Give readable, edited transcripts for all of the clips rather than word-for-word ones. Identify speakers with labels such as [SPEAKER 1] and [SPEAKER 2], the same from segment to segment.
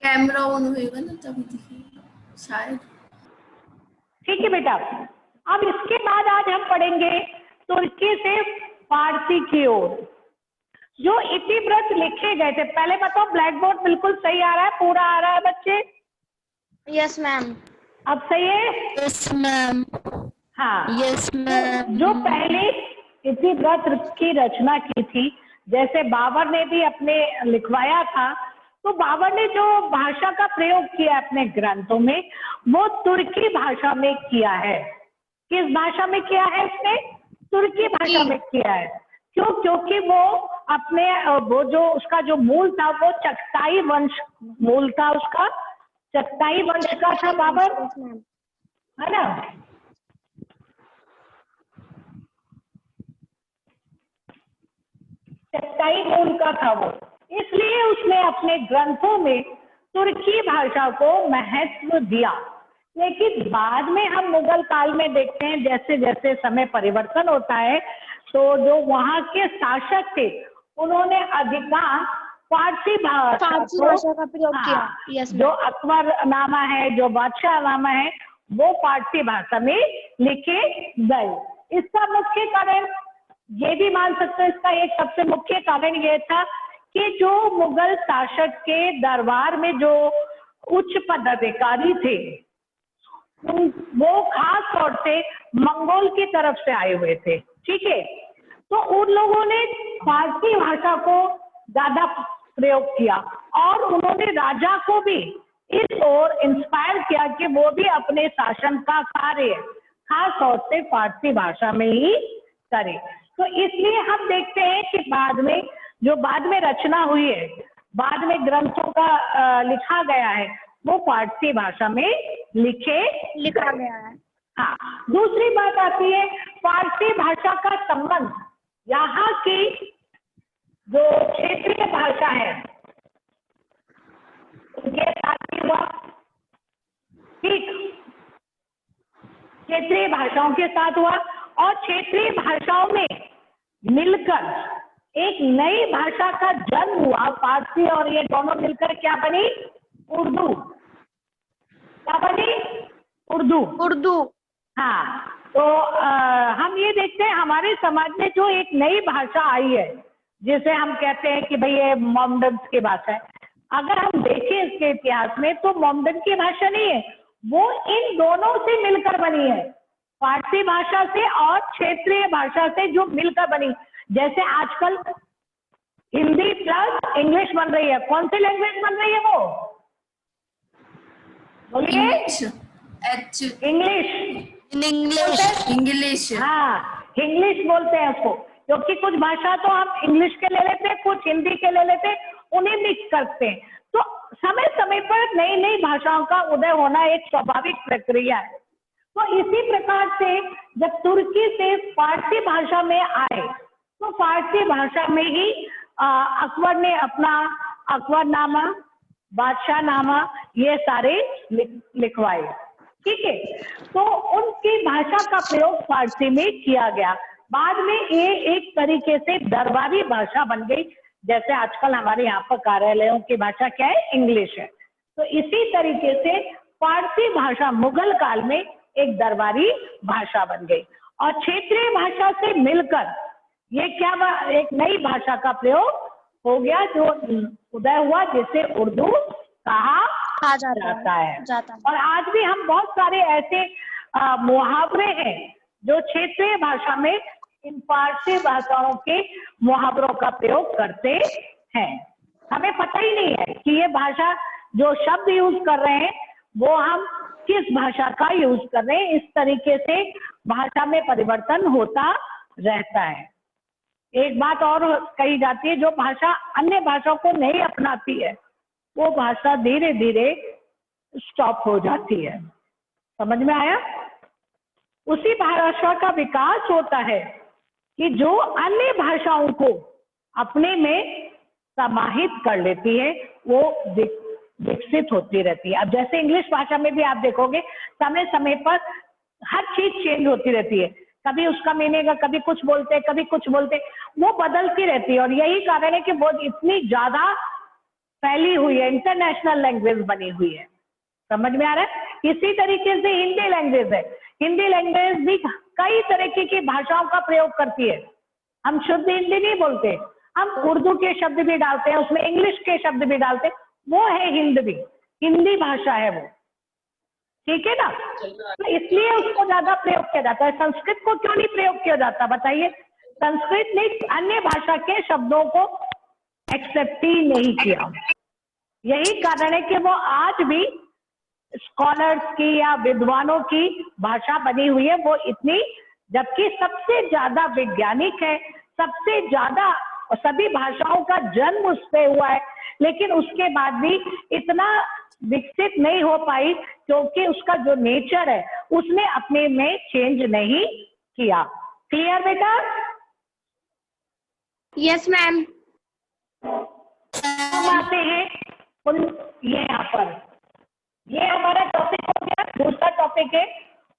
[SPEAKER 1] Camera on होएगा ना तभी दिखेगा शायद।
[SPEAKER 2] ठीक है बेटा, अब इसके बाद आज हम पढ़ेंगे तुर्की से फारसी की ओर जो इतिवृत्त लिखे गए थे। पहले बताओ ब्लैक बोर्ड बिल्कुल सही आ रहा है, पूरा आ रहा है बच्चे?
[SPEAKER 3] Yes ma'am.
[SPEAKER 2] अब सही है?
[SPEAKER 4] Yes ma'am.
[SPEAKER 2] हाँ
[SPEAKER 4] यस मैम।
[SPEAKER 2] जो पहले इतिवृत्त की रचना की थी, जैसे बाबर ने भी अपने लिखवाया था, तो बाबर ने जो भाषा का प्रयोग किया अपने ग्रंथों में वो तुर्की भाषा में किया है। किस भाषा में किया है उसने? तुर्की भाषा में किया है। क्यों? क्योंकि वो अपने वो जो उसका जो मूल था वो चगताई वंश मूल था, उसका चगताई वंश का था बाबर, है ना? चगताई मूल का था वो, इसलिए उसने अपने ग्रंथों में तुर्की भाषा को महत्व दिया। लेकिन बाद में हम मुगल काल में देखते हैं जैसे जैसे समय परिवर्तन होता है तो जो वहाँ के शासक थे उन्होंने अधिकांश फारसी भाषा
[SPEAKER 3] का प्रयोग किया। यस
[SPEAKER 2] जो अकबरनामा है, जो बादशाहनामा है, वो फारसी भाषा में लिखे गए। इसका मुख्य कारण ये भी मान सकते हो, इसका एक सबसे मुख्य कारण ये था कि जो मुगल शासक के दरबार में जो उच्च पदाधिकारी थे वो खास तौर से मंगोल की तरफ से आए हुए थे। ठीक है, तो उन लोगों ने फारसी भाषा को ज्यादा प्रयोग किया और उन्होंने राजा को भी इस ओर इंस्पायर किया कि वो भी अपने शासन का कार्य खास तौर से फारसी भाषा में ही करे। तो इसलिए हम देखते हैं कि बाद में रचना हुई है, बाद में ग्रंथों का लिखा गया है, वो फारसी भाषा में लिखा गया है। हाँ, दूसरी बात आती है फारसी भाषा का संबंध यहाँ की जो क्षेत्रीय भाषा है उनके साथ भी हुआ। ठीक, क्षेत्रीय भाषाओं के साथ हुआ और क्षेत्रीय भाषाओं में मिलकर एक नई भाषा का जन्म हुआ। फारसी और ये दोनों मिलकर क्या बनी? उर्दू। क्या बनी? उर्दू। हाँ, तो हम ये देखते हैं हमारे समाज में जो एक नई भाषा आई है जिसे हम कहते हैं कि भाई ये मोमडन की भाषा है। अगर हम देखें इसके इतिहास में तो मोमडन की भाषा नहीं है, वो इन दोनों से मिलकर बनी है, फारसी भाषा से और क्षेत्रीय भाषा से जो मिलकर बनी। जैसे आजकल हिंदी प्लस इंग्लिश बन रही है, कौन सी लैंग्वेज बन रही है वो? बोलिए। इंग्लिश। हाँ, इंग्लिश बोलते हैं उसको, क्योंकि कुछ भाषा तो हम इंग्लिश के ले लेते हैं, कुछ हिंदी के ले लेते हैं, उन्हें मिक्स करते हैं। तो समय समय पर नई नई भाषाओं का उदय होना एक स्वाभाविक प्रक्रिया है। तो इसी प्रकार से जब तुर्की से फारसी भाषा में आए तो फारसी भाषा में ही अकबर ने अपना अकबरनामा, बादशाहनामा ये सारे लिखवाए। ठीक है, तो उनकी भाषा का प्रयोग फारसी में किया गया। बाद में ये एक तरीके से दरबारी भाषा बन गई, जैसे आजकल हमारे यहाँ पर कार्यालयों की भाषा क्या है? इंग्लिश है। तो इसी तरीके से फारसी भाषा मुगल काल में एक दरबारी भाषा बन गई और क्षेत्रीय भाषा से मिलकर ये क्या एक नई भाषा का प्रयोग हो गया जो उदय हुआ, जिसे उर्दू कहा जाता है। और आज भी हम बहुत सारे ऐसे मुहावरे हैं जो क्षेत्रीय भाषा में इन फारसी भाषाओं के मुहावरों का प्रयोग करते हैं। हमें पता ही नहीं है कि ये भाषा जो शब्द यूज कर रहे हैं वो हम किस भाषा का यूज कर रहे हैं। इस तरीके से भाषा में परिवर्तन होता रहता है। एक बात और कही जाती है, जो भाषा अन्य भाषाओं को नहीं अपनाती है वो भाषा धीरे धीरे स्टॉप हो जाती है। समझ में आया? उसी भाषा का विकास होता है कि जो अन्य भाषाओं को अपने में समाहित कर लेती है, वो विकसित होती रहती है। अब जैसे इंग्लिश भाषा में भी आप देखोगे समय समय पर हर चीज चेंज होती रहती है, कभी उसका मीनिंग, कभी कुछ बोलते, कभी कुछ बोलते, वो बदलती रहती है। और यही कारण है कि वो इतनी ज्यादा फैली हुई है, इंटरनेशनल लैंग्वेज बनी हुई है। समझ में आ रहा है? इसी तरीके से हिंदी लैंग्वेज है। हिंदी लैंग्वेज भी कई तरीके की भाषाओं का प्रयोग करती है। हम शुद्ध हिंदी नहीं बोलते, हम उर्दू के शब्द भी डालते हैं, उसमें इंग्लिश के शब्द भी डालते हैं, वो है हिंदी, हिंदी भाषा है वो, ठीक है ना? तो इसलिए उसको ज्यादा प्रयोग किया जाता है। संस्कृत को क्यों नहीं प्रयोग किया जाता बताइए? संस्कृत ने अन्य भाषा के शब्दों को एक्सेप्ट ही नहीं किया। यही कारण है कि वो आज भी स्कॉलर्स की या विद्वानों की भाषा बनी हुई है वो इतनी, जबकि सबसे ज्यादा वैज्ञानिक है, सबसे ज्यादा सभी भाषाओं का जन्म उस पे हुआ है, लेकिन उसके बाद भी इतना विकसित नहीं हो पाई क्योंकि उसका जो नेचर है उसने अपने में चेंज नहीं किया। क्लियर बेटा?
[SPEAKER 3] Yes ma'am.
[SPEAKER 2] हम आते हैं ये यहाँ पर, ये हमारा टॉपिक हो गया। दूसरा टॉपिक है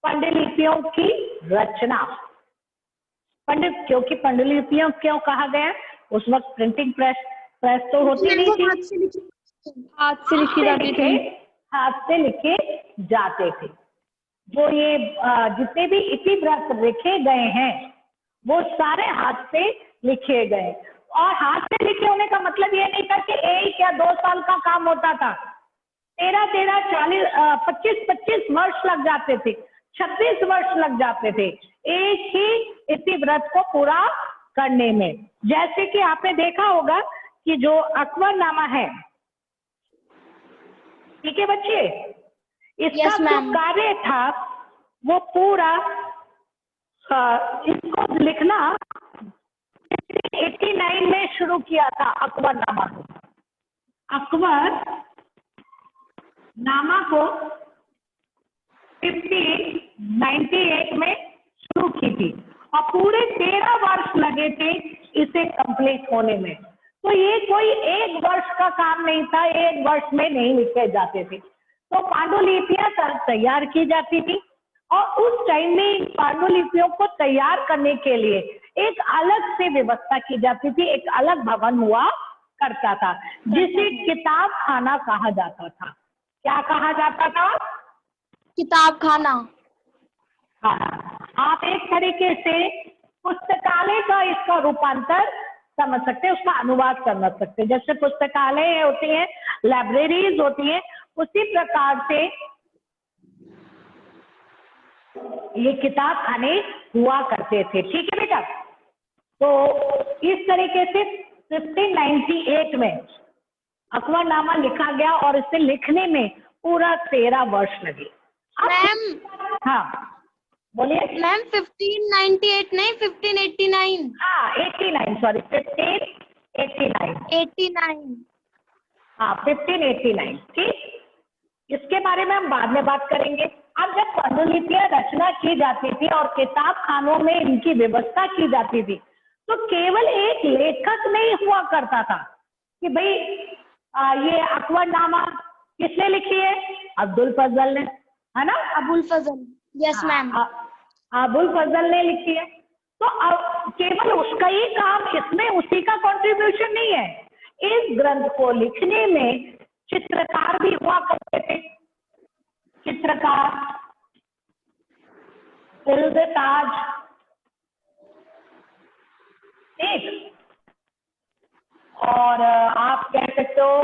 [SPEAKER 2] पांडुलिपियों की रचना। क्योंकि पांडुलिपियों क्यों कहा गया? उस वक्त प्रिंटिंग प्रेस तो होती नहीं थी,
[SPEAKER 3] हाथ से लिखी जाती थी।
[SPEAKER 2] हाथ से लिखे जाते थे। जो ये जितने भी इतिवृत्त लिखे गए हैं वो सारे हाथ से लिखे गए, और हाथ से लिखे होने का मतलब ये नहीं था कि 1 या 2 साल का काम होता था। 13, 40, 25 वर्ष लग जाते थे, 26 वर्ष लग जाते थे एक ही इतिवृत्त को पूरा करने में। जैसे कि आपने देखा होगा कि जो अकबरनामा है, ठीक है बच्चे, इसका
[SPEAKER 3] Yes,
[SPEAKER 2] जो
[SPEAKER 3] ma'am.
[SPEAKER 2] कार्य था वो पूरा इसको लिखना 89 में शुरू किया था। अकबरनामा को 1598 में शुरू की थी और पूरे 13 वर्ष लगे थे इसे कंप्लीट होने में। तो ये कोई 1 वर्ष का काम नहीं था, 1 वर्ष में नहीं लिखे जाते थे। तो पांडुलिपियां तैयार की जाती थी और उस टाइम में पांडुलिपियों को तैयार करने के लिए एक अलग से व्यवस्था की जाती थी, एक अलग भवन हुआ करता था जिसे किताब खाना कहा जाता था। क्या कहा जाता था?
[SPEAKER 3] किताब खाना।
[SPEAKER 2] हाँ, आप एक तरीके से पुस्तकालय का इसका रूपांतर समझ सकते हैं, उसका अनुवाद समझ सकते हैं। जैसे पुस्तकालय होती है, लाइब्रेरीज होती है, उसी प्रकार से ये किताब खाने हुआ करते थे। ठीक है बेटा? तो इस तरीके से 1598 में अकबरनामा लिखा गया और इसे लिखने में पूरा 13 वर्ष लगे।
[SPEAKER 3] मैम,
[SPEAKER 2] हाँ बोलिए
[SPEAKER 3] मैम 1598 नहीं 1589।
[SPEAKER 2] हाँ 89, सॉरी 1589।
[SPEAKER 3] 89।
[SPEAKER 2] हाँ 1589। ठीक, इसके बारे में हम बाद में बात करेंगे। अब जब पांडुलिपियां रचना की जाती थी और किताब खानों में इनकी व्यवस्था की जाती थी तो केवल एक लेखक नहीं हुआ करता था कि भाई ये अकबरनामा किसने लिखी है? अब्दुल फजल ने, है ना?
[SPEAKER 3] अबुल फजल। Yes ma'am.
[SPEAKER 2] अबुल फजल ने लिखी है। तो केवल उसका ही काम, इसमें उसी का कंट्रीब्यूशन नहीं है। इस ग्रंथ को लिखने में चित्रकार भी हुआ करते थे। चित्रकार, ताज, ठीक, और आप कह सकते हो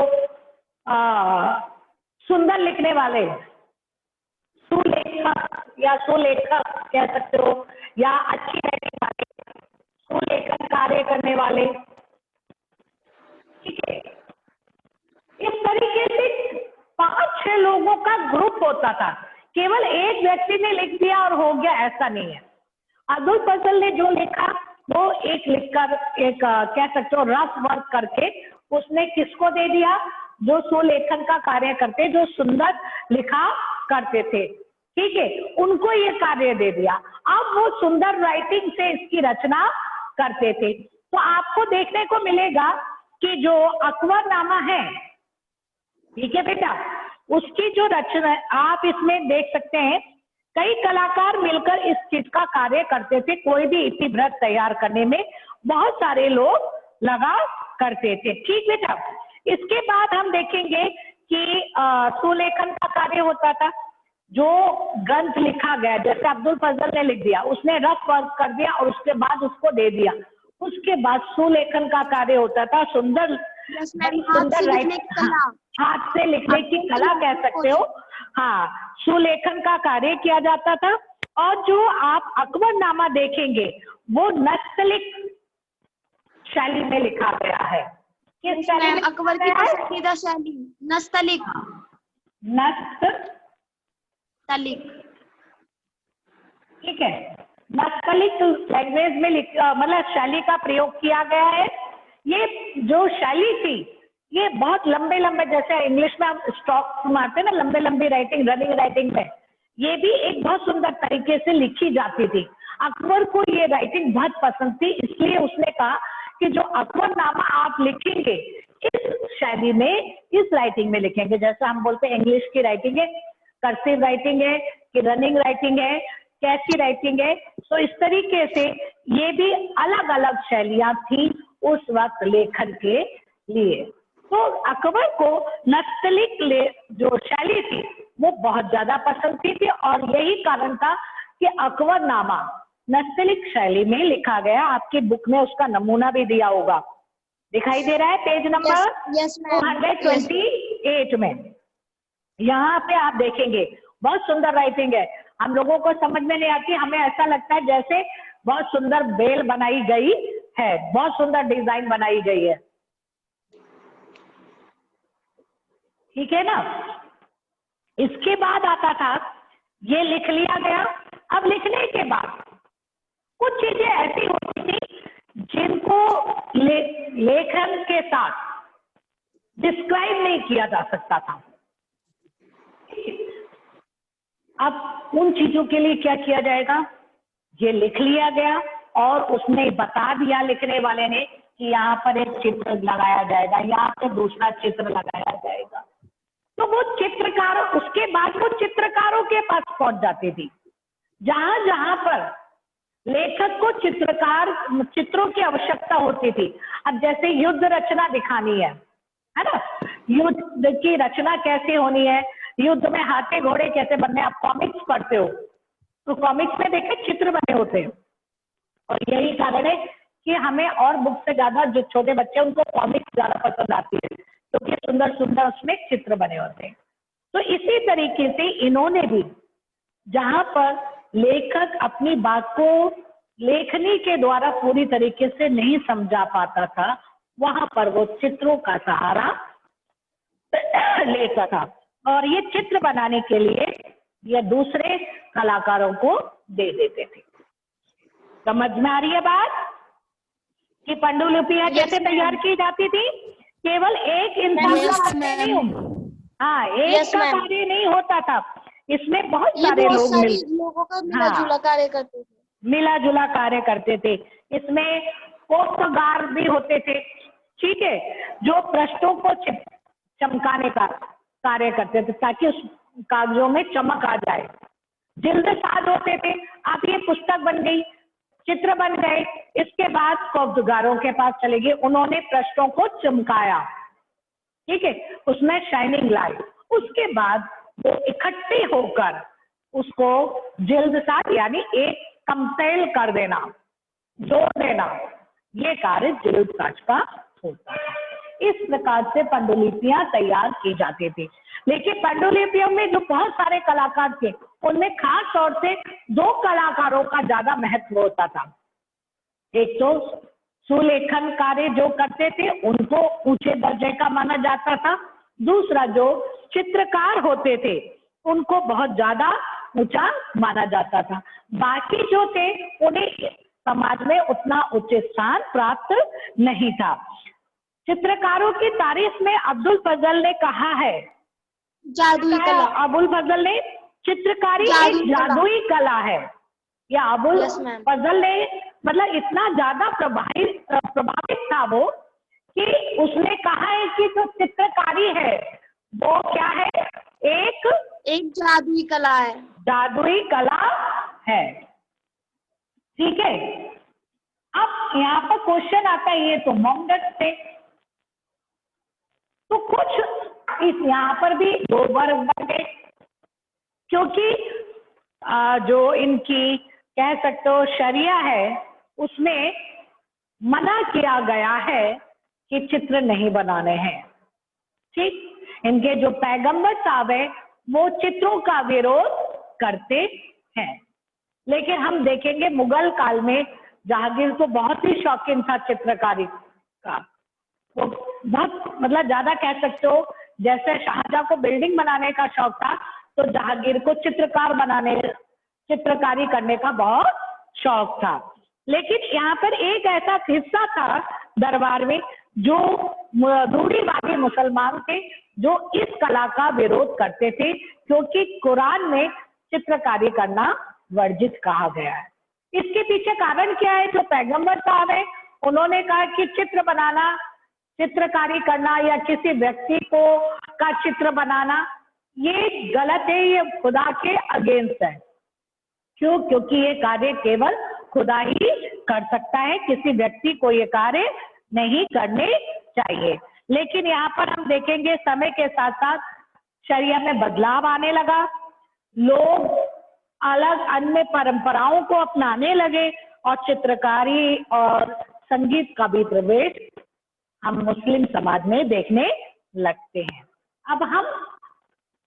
[SPEAKER 2] सुंदर लिखने वाले, सुलेखक या सुलेखक कह सकते हो, या अच्छी रहने वाले, सुलेखन कार्य करने वाले। ठीक है, इस तरीके से 5-6 लोगों का ग्रुप होता था। केवल एक व्यक्ति ने लिख दिया और हो गया, ऐसा नहीं है। अब्दुल फजल ने जो लिखा वो एक लिखकर एक कह सकते हो रफ वर्क करके उसने किसको दे दिया? जो सुलेखन का कार्य करते, जो सुंदर लिखा करते थे, ठीक है, उनको ये कार्य दे दिया। अब वो सुंदर राइटिंग से इसकी रचना करते थे। तो आपको देखने को मिलेगा कि जो अकबरनामा है, ठीक है बेटा, उसकी जो रचना है आप इसमें देख सकते हैं, कई कलाकार मिलकर इस चीज का कार्य करते थे। कोई भी इतिवृत्त तैयार करने में बहुत सारे लोग लगा करते थे। ठीक बेटा, इसके बाद हम देखेंगे कि सुलेखन का कार्य होता था। जो ग्रंथ लिखा गया, जैसे अब्दुल फजल ने लिख दिया, उसने रफ वर्क कर दिया और उसके बाद उसको दे दिया, उसके बाद सुलेखन का कार्य होता था। सुंदर,
[SPEAKER 3] यस
[SPEAKER 2] बड़ी
[SPEAKER 3] मैम, हाथ से
[SPEAKER 2] सुंदर
[SPEAKER 3] लिखने की कला।
[SPEAKER 2] हाथ से लिखने की कला कह सकते हो। हाँ, सुलेखन का कार्य किया जाता था। और जो आप अकबरनामा देखेंगे वो नस्तलिक शैली में लिखा गया है। किस शैली
[SPEAKER 3] मैम,
[SPEAKER 2] में
[SPEAKER 3] अकबर
[SPEAKER 2] लिखा
[SPEAKER 3] की
[SPEAKER 2] गया है?
[SPEAKER 3] पसंदीदा शैली नस्तलिक। तलिक।
[SPEAKER 2] ठीक है, नस्तलिक लैंग्वेज में मतलब शैली का प्रयोग किया गया है। ये जो शैली थी ये बहुत लंबे लंबे, जैसे इंग्लिश में हम स्टॉक मारते हैं ना, लंबे लंबी राइटिंग, रनिंग राइटिंग में, ये भी एक बहुत सुंदर तरीके से लिखी जाती थी। अकबर को ये राइटिंग बहुत पसंद थी, इसलिए उसने कहा कि जो अकबरनामा आप लिखेंगे इस शैली में, इस राइटिंग में लिखेंगे। जैसे हम बोलते हैं इंग्लिश की राइटिंग है, कर्सिव राइटिंग है कि रनिंग राइटिंग है, कैसी राइटिंग है। तो इस तरीके से ये भी अलग अलग शैलियां थी उस वक्त लेखन के लिए। तो अकबर को नस्तलिक जो शैली थी वो बहुत ज्यादा पसंद थी और यही कारण था कि अकबरनामा नस्तलिक शैली में लिखा गया। आपकी बुक में उसका नमूना भी दिया होगा, दिखाई दे रहा है पेज नंबर
[SPEAKER 3] यस मैम।
[SPEAKER 2] 228 में। यहाँ पे आप देखेंगे बहुत सुंदर राइटिंग है। हम लोगों को समझ में नहीं आती, हमें ऐसा लगता है जैसे बहुत सुंदर बेल बनाई गई है, बहुत सुंदर डिजाइन बनाई गई है। ठीक है ना। इसके बाद आता था, ये लिख लिया गया। अब लिखने के बाद कुछ चीजें ऐसी होती थी जिनको लेखन के साथ डिस्क्राइब नहीं किया जा सकता था। अब उन चीजों के लिए क्या किया जाएगा, ये लिख लिया गया और उसने बता दिया लिखने वाले ने कि यहाँ पर एक चित्र लगाया जाएगा, यहाँ पर दूसरा चित्र लगाया जाएगा। तो वो चित्रकार, उसके बाद वो चित्रकारों के पास पहुंच जाती थी। जहां जहां पर लेखक को चित्रों की आवश्यकता होती थी। अब जैसे युद्ध रचना दिखानी है ना, युद्ध की रचना कैसे होनी है, युद्ध में हाथी घोड़े कैसे बनने, आप कॉमिक्स पढ़ते हो तो कॉमिक्स में देखे चित्र बने होते हैं। और यही कारण है कि हमें और बुक से ज्यादा जो छोटे बच्चे उनको कॉमिक्स ज्यादा पसंद आती है, क्योंकि सुंदर सुंदर उसमें चित्र बने होते हैं। तो इसी तरीके से इन्होंने भी, जहां पर लेखक अपनी बात को लेखनी के द्वारा पूरी तरीके से नहीं समझा पाता था, वहां पर वो चित्रों का सहारा लेता था और ये चित्र बनाने के लिए ये दूसरे कलाकारों को दे देते थे। समझ में आ रही है बात कि पांडुलिपियां कैसे तैयार की जाती थी? केवल एक इंसान
[SPEAKER 4] Yes,
[SPEAKER 2] का कार्य नहीं, हाँ, एक का कार्य नहीं होता था, इसमें बहुत सारे लोग
[SPEAKER 3] लोगों का मिला जुला कार्य करते थे,
[SPEAKER 2] मिला जुला कार्य करते थे। इसमें पोस्टगार भी होते थे, ठीक है, जो पृष्ठों को चमकाने का कार्य करते थे ताकि उस कागजों में चमक आ जाए। जिल्दसाज होते थे। अब ये पुस्तक बन गई, चित्र बन गए, इसके बाद पोस्टगारों के पास चले गए, उन्होंने पृष्ठों को चमकाया, ठीक है, उसमें शाइनिंग लाई। उसके बाद वो इकट्ठे होकर उसको जिल्दसाज यानी एक कंपेल कर देना, जोड़ देना, ये कार्य जिल्दसाज का होता है। इस प्रकार से पांडुलिपियां तैयार की जाती थी। लेकिन पांडुलिपियों में जो बहुत सारे कलाकार थे, उनमें खास तौर से दो कलाकारों का ज्यादा महत्व होता था। एक तो सुलेखन कार्य जो करते थे उनको ऊंचे दर्जे का माना जाता था, दूसरा जो चित्रकार होते थे उनको बहुत ज्यादा ऊंचा माना जाता था। बाकी जो थे उन्हें समाज में उतना उच्च स्थान प्राप्त नहीं था। चित्रकारों की तारीफ में अब्दुल फजल ने कहा है,
[SPEAKER 3] जादुई कला।
[SPEAKER 2] अबुल फजल ने चित्रकारी एक जादुई कला है। या अबुल फजल ने मतलब इतना ज्यादा प्रभावित था वो कि उसने कहा है कि जो चित्रकारी है वो क्या है, एक
[SPEAKER 3] जादुई कला है,
[SPEAKER 2] जादुई कला है। ठीक है, अब यहाँ पर क्वेश्चन आता है, ये तो मोमडन थे, तो कुछ इस यहाँ पर भी दो वर्ग बन गए, क्योंकि जो इनकी कह सकते हो शरिया है उसमें मना किया गया है कि चित्र नहीं बनाने हैं। ठीक, इनके जो पैगंबर साहब है वो चित्रों का विरोध करते हैं, लेकिन हम देखेंगे मुगल काल में जहांगीर को बहुत ही शौकीन था चित्रकारी का। वो बहुत मतलब ज्यादा कह सकते हो, जैसे शाहजहां को बिल्डिंग बनाने का शौक था तो जहांगीर को चित्रकारी करने का बहुत शौक था। लेकिन यहाँ पर एक ऐसा हिस्सा था दरबार में जो रूढ़िवादी मुसलमान थे, जो इस कला का विरोध करते थे, क्योंकि कुरान में चित्रकारी करना वर्जित कहा गया है। इसके पीछे कारण क्या है? जो पैगंबर साहब है उन्होंने कहा कि चित्र बनाना, चित्रकारी करना या किसी व्यक्ति को का चित्र बनाना ये गलत है, ये खुदा के अगेंस्ट है। क्यों? क्योंकि ये कार्य केवल खुदा ही कर सकता है, किसी व्यक्ति को ये कार्य नहीं करने चाहिए। लेकिन यहाँ पर हम देखेंगे समय के साथ साथ शरिया में बदलाव आने लगा, लोग अलग अन्य परंपराओं को अपनाने लगे और चित्रकारी और संगीत का भी प्रवेश हम मुस्लिम समाज में देखने लगते हैं। अब हम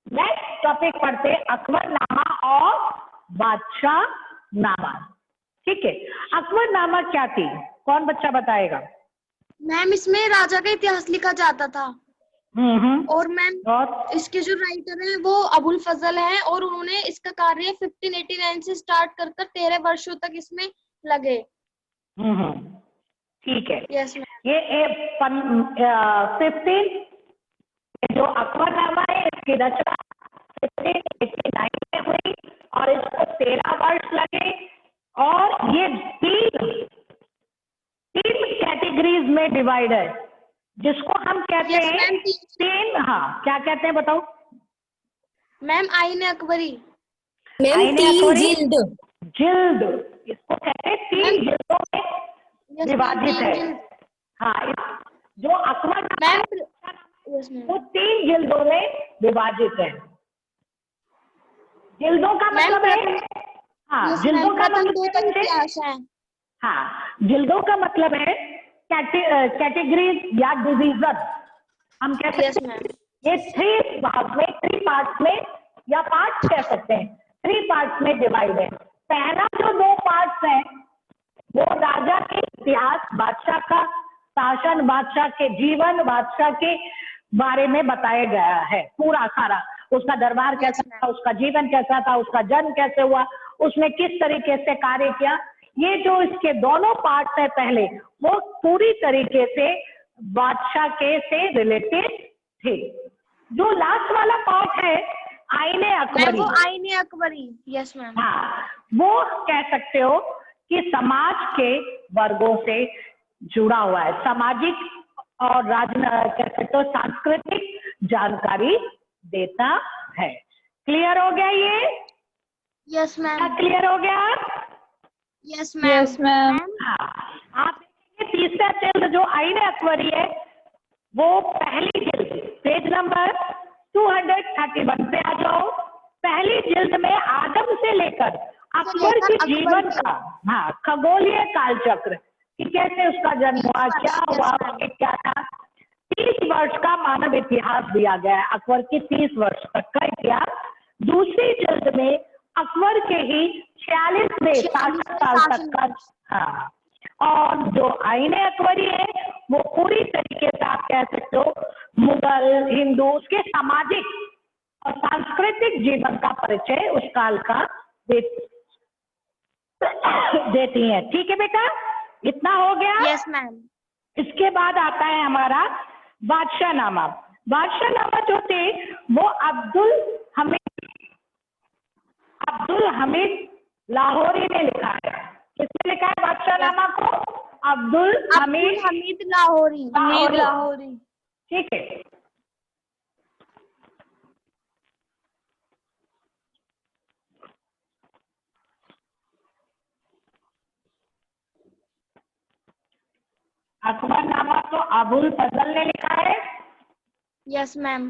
[SPEAKER 2] नेक्स्ट टॉपिक पढ़ते हैं, अकबरनामा और बादशाह नामा। ठीक है, अकबरनामा क्या थी? कौन बच्चा बताएगा?
[SPEAKER 3] मैम इसमें राजा का इतिहास लिखा जाता था। और मैम इसके जो राइटर हैं वो अबुल फजल हैं और उन्होंने इसका कार्य 1589 से स्टार्ट कर 13 वर्षों तक इसमें लगे।
[SPEAKER 2] ठीक है।
[SPEAKER 3] Yes ma'am.
[SPEAKER 2] ये 15 जो अकबरनामा है इसकी रचना 1589 में हुई और इसको 13 वर्ष लगे और ये तीन कैटेगरीज में डिवाइड है, जिसको हम कहते हैं तीन। हाँ, क्या कहते हैं बताओ
[SPEAKER 3] मैम? आईने अकबरी।
[SPEAKER 2] जिल्द, इसको कहते हैं तीन जिल्दों में विभाजित है। हाँ, जो अकबरनामा वो तीन जिल्दों में विभाजित है। जिल्दों का मतलब है, हाँ जिल्दों का मतलब है, हाँ जिल्दों का मतलब है कैटेगरीज या डिवीजन। हम कहते हैं ये 3 भाग में, 3 पार्ट्स में या पार्ट्स कह सकते हैं, 3 पार्ट्स में डिवाइड है। पहला जो 2 पार्ट्स हैं वो राजा के इतिहास, बादशाह का शासन, बादशाह के जीवन, बादशाह के बारे में बताया गया है। पूरा सारा उसका दरबार कैसा था, उसका जीवन कैसा था, उसका जन्म कैसे हुआ, उसने किस तरीके से कार्य किया। ये जो इसके दोनों पार्ट्स है पहले, वो पूरी तरीके से बादशाह के से रिलेटेड थे। जो लास्ट वाला पार्ट है आईने अकबरी,
[SPEAKER 3] वो आईने अकबरी। Yes ma'am.
[SPEAKER 2] हाँ, वो कह सकते हो कि समाज के वर्गों से जुड़ा हुआ है, सामाजिक और कह सकते हो सांस्कृतिक जानकारी देता है। क्लियर हो गया ये?
[SPEAKER 3] Yes ma'am.
[SPEAKER 2] क्लियर हो गया?
[SPEAKER 3] Yes ma'am.
[SPEAKER 2] हाँ, आप देखेंगे तीसरा जिल्द जो आईने अकबरी है वो पहली जिल्द, पेज नंबर 231 पे आ जाओ। पहली जिल्द में आदम से लेकर अकबर के जीवन का, हाँ खगोलीय कालचक्र कि कैसे उसका जन्म हुआ, क्या हुआ, क्या था, 30 वर्ष का मानव इतिहास दिया गया है, अकबर की 30 वर्ष तक का इतिहास। दूसरी जिल्द में अकबर के ही 46 से 60 साल तक का, हाँ, और जो आईने अकबरी है वो पूरी तरीके से आप कह सकते हो मुगल, हिंदू, उसके सामाजिक और सांस्कृतिक जीवन का परिचय उस काल का देती है। ठीक है बेटा, इतना हो गया?
[SPEAKER 3] Yes ma'am.
[SPEAKER 2] इसके बाद आता है हमारा बादशाह नामा। बादशाह नामा जो थे वो अब्दुल हमीद लाहौरी ने लिखा है। किसने लिखा है बादशाह नामा को? अब्दुल हमीद लाहौरी। ठीक है, अकबरनामा तो अबुल फजल ने लिखा है
[SPEAKER 3] यस मैम।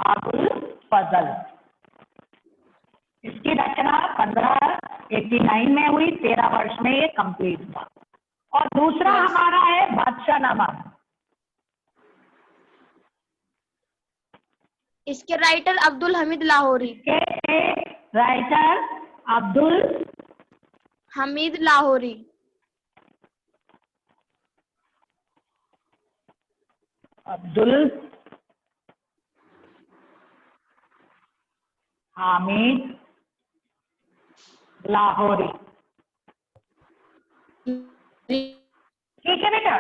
[SPEAKER 2] अबुल फजल। इसकी रचना 1589 में हुई, 13 वर्ष में ये कंप्लीट हुआ। और दूसरा
[SPEAKER 3] Yes.
[SPEAKER 2] हमारा है बादशाहनामा।
[SPEAKER 3] इसके राइटर अब्दुल हमीद लाहौरी।
[SPEAKER 2] इसके राइटर अब्दुल
[SPEAKER 3] हमीद लाहौरी।
[SPEAKER 2] अब्दुल हामिद लाहौरी। ठीक है बेटा।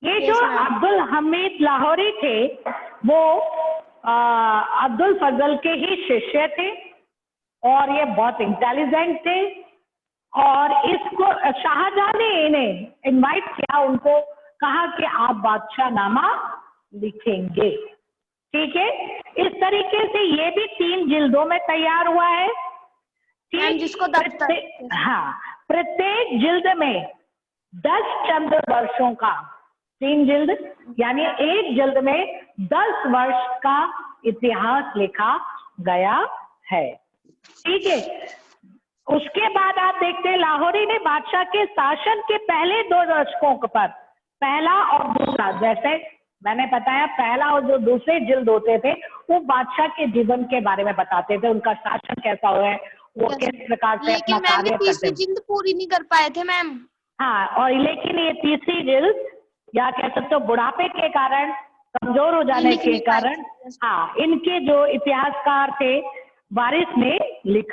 [SPEAKER 2] ये
[SPEAKER 3] Yes,
[SPEAKER 2] जो
[SPEAKER 3] ma'am.
[SPEAKER 2] अब्दुल हमीद लाहौरी थे वो अब्दुल फजल के ही शिष्य थे और ये बहुत इंटेलिजेंट थे। और इसको शाहजहां ने इन्हें इनवाइट किया, उनको कहा कि आप बादशाहनामा लिखेंगे। ठीक है, इस तरीके से ये भी 3 जिल्दों में तैयार हुआ है।
[SPEAKER 3] मैम जिसको
[SPEAKER 2] हाँ, प्रत्येक जिल्द में 10 चंद्र वर्षों का, 3 जिल्द यानी एक जिल्द में 10 वर्ष का इतिहास लिखा गया है। ठीक है, उसके बाद आप देखते हैं लाहौरी ने बादशाह के शासन के पहले 2 दशकों पर, पहला और दूसरा, जैसे मैंने बताया पहला और जो दूसरे जिल्द होते थे वो बादशाह के जीवन के बारे में बताते थे, उनका शासन कैसा हुआ है, वो किस प्रकार से अपना
[SPEAKER 3] लेकिन मैम
[SPEAKER 2] कार्य
[SPEAKER 3] ये
[SPEAKER 2] करते
[SPEAKER 3] तीसरी
[SPEAKER 2] थे।
[SPEAKER 3] जिल्द पूरी नहीं कर पाए थे मैम।
[SPEAKER 2] हाँ, और लेकिन ये तीसरी जिल्द या कह सकते हो बुढ़ापे के कारण, कमजोर हो जाने के कारण, हाँ, इनके जो इतिहासकार थे वारिस ने लिख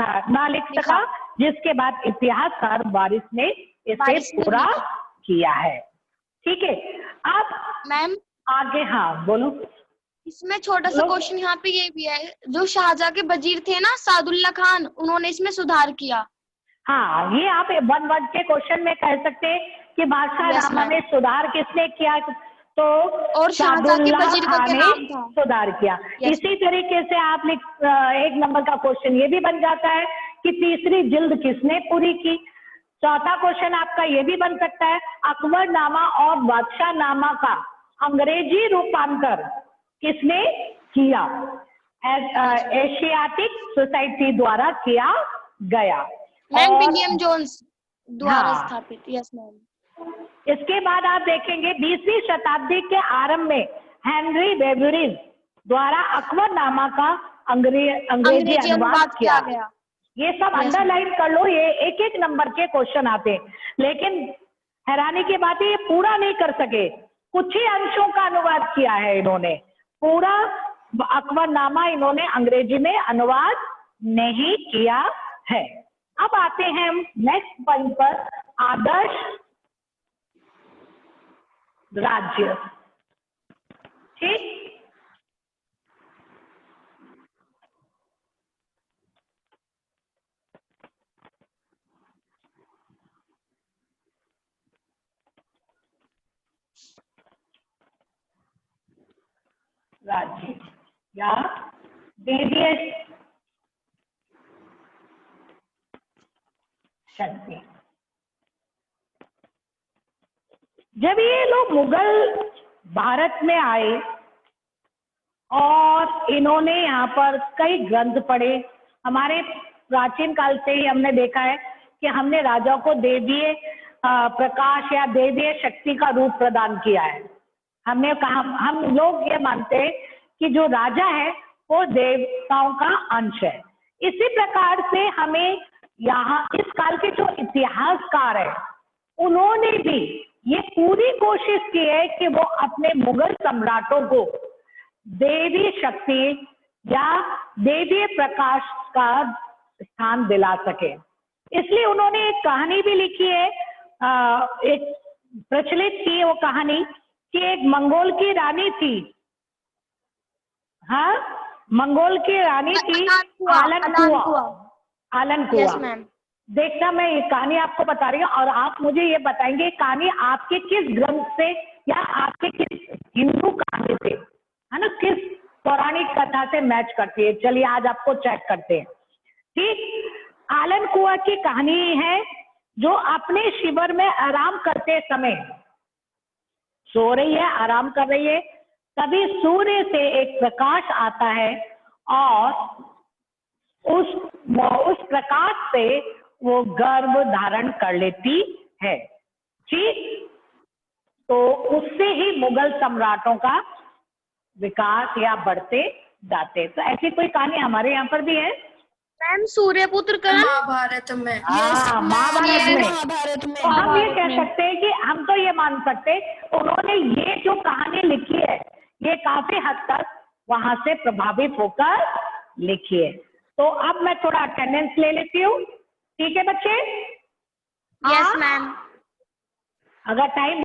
[SPEAKER 2] सका, जिसके बाद इतिहासकार वारिस ने इसे पूरा किया है। ठीक है, अब
[SPEAKER 3] मैम
[SPEAKER 2] आगे, हाँ बोलो।
[SPEAKER 3] इसमें छोटा सा क्वेश्चन यहाँ पे ये भी है, जो शाहजहां के वजीर थे ना सादुल्ला खान, उन्होंने इसमें सुधार किया।
[SPEAKER 2] हाँ, ये आप 1 वर्ड के क्वेश्चन में कह सकते हैं कि बादशाहनामा में सुधार किसने किया, तो
[SPEAKER 3] और शाहजहां के
[SPEAKER 2] सादुल्ला
[SPEAKER 3] वजीर का
[SPEAKER 2] खान
[SPEAKER 3] क्या
[SPEAKER 2] ने
[SPEAKER 3] नाम था?
[SPEAKER 2] सुधार किया। इसी तरीके से आप 1 नंबर का क्वेश्चन ये भी बन जाता है कि तीसरी जिल्द किसने पूरी की। चौथा क्वेश्चन आपका ये भी बन सकता है, अकबरनामा और बादशाहनामा का अंग्रेजी रूपांतर किसने किया। एशियाटिक सोसाइटी द्वारा किया गया।
[SPEAKER 3] मैम विलियम जोन्स द्वारा
[SPEAKER 2] हाँ,
[SPEAKER 3] स्थापित। Yes ma'am.
[SPEAKER 2] इसके बाद आप देखेंगे 20वीं शताब्दी के आरंभ में हेनरी बेवरिज द्वारा अकबरनामा का अंग्रेजी अनुवाद किया गया। ये सब अंडरलाइन कर लो, ये 1 नंबर के क्वेश्चन आते हैं। लेकिन हैरानी की बात है ये पूरा नहीं कर सके, कुछ ही अंशों का अनुवाद किया है इन्होंने, पूरा अकबरनामा इन्होंने अंग्रेजी में अनुवाद नहीं किया है। अब आते हैं हम नेक्स्ट पॉइंट पर, आदर्श राज्य। ठीक, राज्य या देवीय शक्ति। जब ये लोग मुगल भारत में आए और इन्होंने यहाँ पर कई ग्रंथ पढ़े, हमारे प्राचीन काल से ही हमने देखा है कि हमने राजा को देवीय प्रकाश या देवीय शक्ति का रूप प्रदान किया है। हमने कहा, हम लोग ये मानते हैं कि जो राजा है वो देवताओं का अंश है। इसी प्रकार से हमें यहाँ इस काल के जो इतिहासकार है उन्होंने भी ये पूरी कोशिश की है कि वो अपने मुगल सम्राटों को देवी शक्ति या देवी प्रकाश का स्थान दिला सके। इसलिए उन्होंने एक कहानी भी लिखी है, एक प्रचलित की वो कहानी कि एक मंगोल की रानी थी, हाँ, मंगोल की रानी थी आलन कुआ। देखना, मैं ये कहानी आपको बता रही हूँ और आप मुझे ये बताएंगे कहानी आपके किस ग्रंथ से या आपके किस हिंदू कहानी से, है ना, किस पौराणिक कथा से मैच करती है। चलिए आज आपको चेक करते हैं। ठीक, आलन कुआ की कहानी है जो अपने शिविर में आराम करते समय सो रही है, आराम कर रही है, कभी सूर्य से एक प्रकाश आता है और उस प्रकाश से वो गर्भ धारण कर लेती है। ठीक, तो उससे ही मुगल सम्राटों का विकास या बढ़ते जाते। तो ऐसी कोई कहानी हमारे यहाँ पर भी है
[SPEAKER 3] मैम सूर्यपुत्र कर्ण।
[SPEAKER 1] महाभारत में।
[SPEAKER 2] हाँ,
[SPEAKER 4] महाभारत में।
[SPEAKER 2] तो हम ये कह सकते हैं कि हम तो ये मान सकते हैं उन्होंने ये जो कहानी लिखी है ये काफी हद तक वहां से प्रभावित होकर लिखी है। तो अब मैं थोड़ा अटेंडेंस ले लेती हूँ, ठीक है बच्चे?
[SPEAKER 3] Yes ma'am.
[SPEAKER 2] अगर टाइम